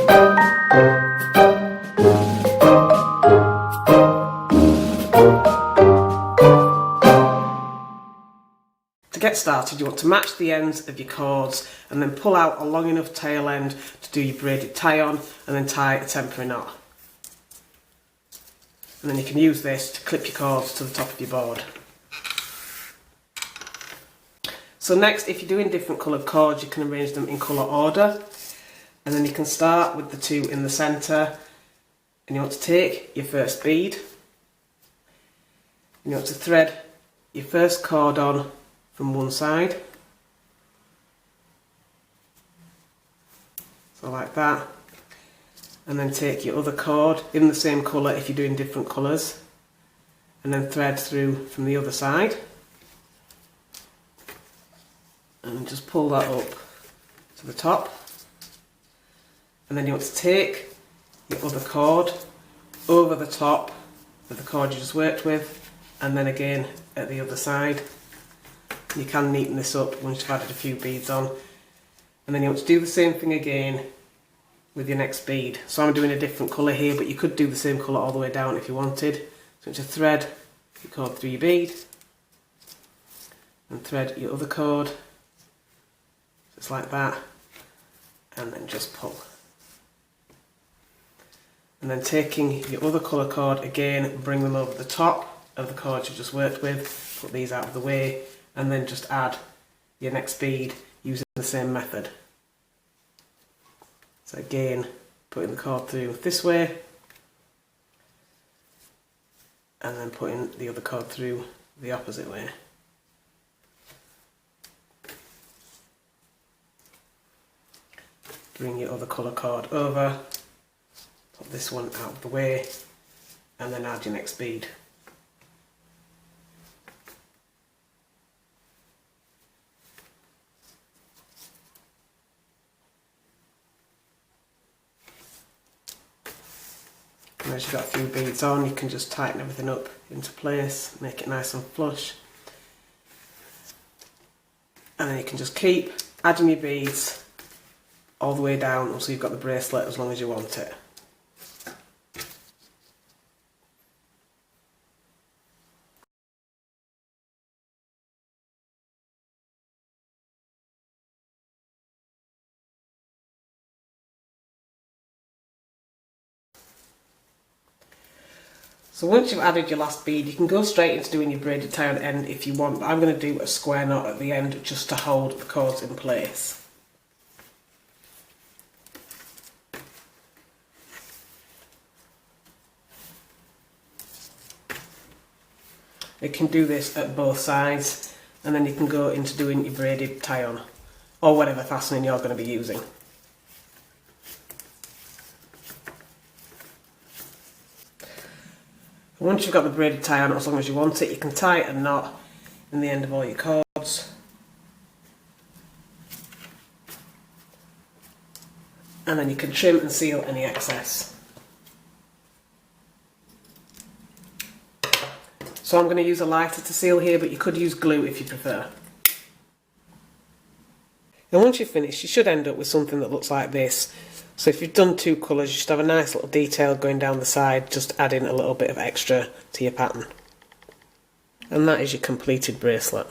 To get started, you want to match the ends of your cords and then pull out a long enough tail end to do your braided tie on, and then tie a temporary knot. And then you can use this to clip your cords to the top of your board. So next, if you're doing different coloured cords, you can arrange them in colour order. And then you can start with the two in the centre, and you want to take your first bead, and you want to thread your first cord on from one side, so like that, and then take your other cord in the same colour if you're doing different colours, and then thread through from the other side, and just pull that up to the top. And then you want to take your other cord over the top of the cord you just worked with, and then again at the other side. You can neaten this up once you've added a few beads on, and then you want to do the same thing again with your next bead. So I'm doing a different colour here, but you could do the same colour all the way down if you wanted. So to thread your cord through your bead, and thread your other cord, just like that, and then just pull. And then taking your other colour cord again, bring them over the top of the cord you just worked with, put these out of the way, and then just add your next bead using the same method. So again, putting the cord through this way, and then putting the other cord through the opposite way. Bring your other colour cord over, put this one out of the way, and then add your next bead. And as you've got a few beads on, you can just tighten everything up into place, make it nice and flush. And then you can just keep adding your beads all the way down until you've got the bracelet as long as you want it. So once you've added your last bead, you can go straight into doing your braided tie on end if you want, but I'm going to do a square knot at the end just to hold the cords in place. You can do this at both sides, and then you can go into doing your braided tie on, or whatever fastening you're going to be using. Once you've got the braided tie on, as long as you want it, you can tie a knot in the end of all your cords. And then you can trim and seal any excess. So I'm going to use a lighter to seal here, but you could use glue if you prefer. And once you've finished, you should end up with something that looks like this. So if you've done two colours, you should have a nice little detail going down the side, just adding a little bit of extra to your pattern. And that is your completed bracelet.